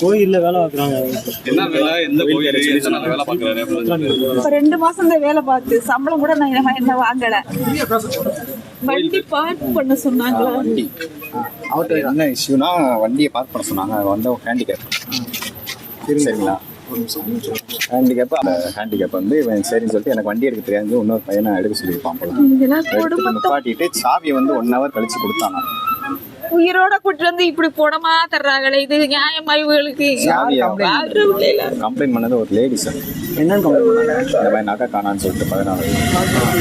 கோயில்ல வேலை பார்க்குறாங்க. என்ன வேலை, எந்த கோயில், எத்தனை வேலை பார்க்குறாரு? 2 மாசம் தான் வேலை பார்த்து சம்பளம் கூட நான் என்ன வாங்கல. வண்டி பார்க் பண்ண சொன்னாங்க. வண்டி அவர்கிட்ட என்ன இஷ்யூனா வண்டியை பார்க் பண்ண சொன்னாங்க. வந்து ஹேண்டிகேப் சரிங்களா, ஹேண்டிகேப். அந்த ஹேண்டிகேப் வந்து இவன் சரின்னு சொல்லிட்டு எனக்கு வண்டி எடுக்க தெரியாது, இன்னொரு பையனை எடுக்க சொல்லியிருப்பான் போல. எடுத்து நிப்பாட்டிட்டு சாவியை வந்து 1 hour கழிச்சு கொடுத்தாங்க. உயிரோட கூட்டு வந்து இப்படி போனமா தர்றாங்களே, இது நியாயமா? இவங்களுக்கு கம்ப்ளைண்ட் பண்ணது ஒரு லேடி சார். என்னன்னு கம்ப்ளைண்ட் பண்ணாங்க? இந்த மாதிரி நகை காணான்னு சொல்லிட்டு 14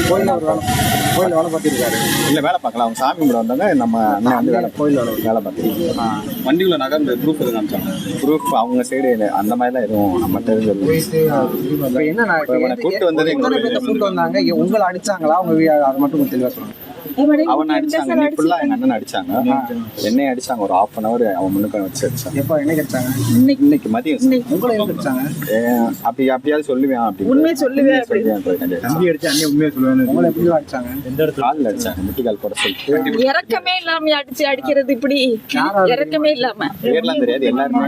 கோயிலில் வேலை பார்த்துருக்காரு. இல்லை வேலை பார்க்கலாம், அவங்க சாமி கூட வந்தாங்க. நம்ம அண்ணன் வந்து வேலை பார்த்துருக்காங்க. வண்டிக்குள்ள நகை ப்ரூஃப் எதுவும் காமிச்சாங்க? ப்ரூஃப் அவங்க சைடு அந்த மாதிரிலாம் எதுவும் நம்ம தெரிஞ்சது. என்ன கூப்பிட்டு வந்தது கூப்பிட்டு வந்தாங்க, உங்களை அடிச்சாங்களா? அவங்க அதை மட்டும் தெளிவாக சொன்னாங்க. அவனை அடிச்சாங்க, நீ ஃபுல்லா எங்க அண்ணன் அடிச்சாங்க, என்னைய அடிச்சாங்க. ஒரு 1/2 hour அவன் முன்னுக்கு வச்சு அடிச்சாங்க. எப்போ என்னைக்கு அடிச்சாங்க? இன்னைக்கு மதியம். உங்களை எதுக்கு அடிச்சாங்க? அப்படியாவது சொல்லுவேன் அப்படி உண்மையை சொல்லுவேன். தம்பி அடிச்சு அண்ணன் உண்மையை சொல்லுவேன். உங்களை எப்படி அடிச்சாங்க? எந்த இடத்துல? காலில் அடிச்சாங்க, முட்டிக்கால் போட சொல்லிட்டு. இறக்கமே இல்லாம அடிக்கிறது இப்படி இறக்கமே இல்லாம. பேர்லாம் தெரியாது, எல்லாருமே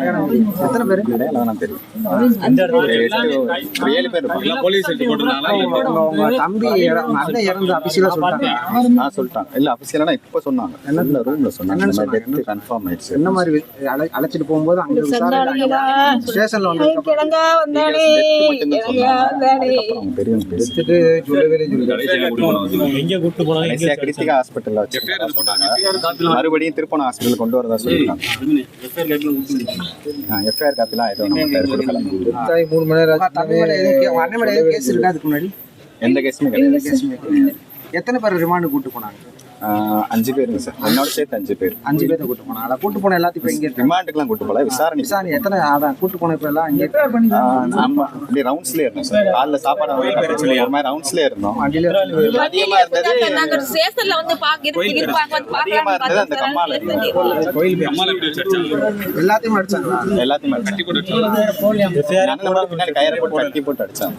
எத்தனை பேர் எல்லாம் தெரியும். 7 பேர் இருப்பாங்க. போலீஸ் போட்டுருந்தாங்களா? தம்பி அண்ணன் இறந்து அபிஷியலா சொல்லிட்டாங்க. சொல்லிட்டாங்க. இல்ல அபிஷியலா இப்ப சொன்னாங்க, என்ன ரூம்ல சொன்னாங்க. டெத் கன்ஃபார்ம் ஆயிடுச்சு. என்ன மாதிரி அழைச்சிட்டு போகும்போது அங்க ஸ்டேஷன்ல வந்து கிருத்திகா ஹாஸ்பிட்டல்ல வச்சு மறுபடியும் திருப்பணம் ஹாஸ்பிட்டல் கொண்டு வரதா சொல்லிருக்காங்க. எஃப்ஐஆர் காப்பிலாம் எதுவும் கொடுக்கல. 3 மணி நேரம் கேஸ் இருக்கா? அதுக்கு முன்னாடி எந்த கேஸுமே கிடையாது. எத்தனை பேர் ரிமாண்ட் கூட்டு போனாங்க? 5 பேருங்க சார், என்னோட சேர்த்து 5 பேர். 5 பேர்த்த கூட்டு போனாங்க. அதை கூட்டு போன எல்லாத்தையும் இங்கே ரிமாண்டுக்குலாம் கூட்டு போல, விசாரணை எத்தனை அதான் கூட்டு போன இப்போ எல்லாம் இங்கே ஆமா அப்படியே ரவுண்ட்ஸ்லேயே இருந்தோம் சார். காலைல சாப்பாடு சொல்லி ஒரு மாதிரி ரவுண்ட்ஸ்லேயே இருந்தோம். அதிகமா இருந்தது நாங்க ஸ்டேஷன்ல வந்து அதிகமா இருந்தது அந்த கம்மால எல்லாத்தையும் அடிச்சாங்களா? எல்லாத்தையும் கட்டி போட்டு பின்னாடி கயிறை போட்டு கட்டி போட்டு அடிச்சாங்க.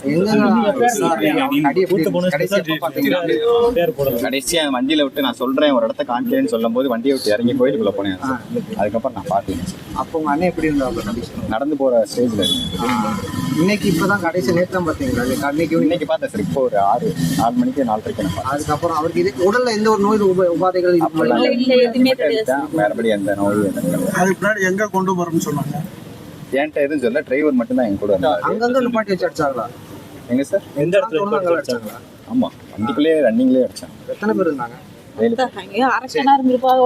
கடைசியா வண்டியில விட்டு நான் சொல்றேன் ஒரு இடத்த காமிக்கிறேன்னு சொல்லும் போது வண்டியை விட்டு இறங்கி கோயிலுக்குள்ள போனேன். அதுக்கப்புறம் நான் பார்க்கல. அப்போ உங்க அண்ணன் எப்படி இருந்தாங்க? நடந்து போற ஸ்டேஜ்ல இன்னைக்கு இப்பதான் கடைசி நேற்று தான் பார்த்தீங்களா? இன்னைக்கு பார்த்தேன் சார். இப்போ ஒரு 6 மணிக்கு 4:30 நான். அதுக்கப்புறம் அவருக்கு இது உடல்ல எந்த ஒரு நோய் உபாதைகள் வேறபடி எந்த நோயும் அதுக்கு முன்னாடி எங்க கொண்டு போறோம்னு சொன்னாங்க. என்கிட்ட எதுவும் சொல்ல, டிரைவர் மட்டும் தான் என் கூட இருந்தாரு. அங்கங்க நிப்பாட்டி வச்சு அடிச்சாங்களா? எங்க சார்? எந்த இடத்துல அடிச்சாங்களா? ஆமா, வண்டிக்குள்ளேயே ரன்னிங்லேயே அடிச்சாங்க. எத்தனை பேர் இருந்தாங்க? அரசனா இருந்திருப்பாங்க.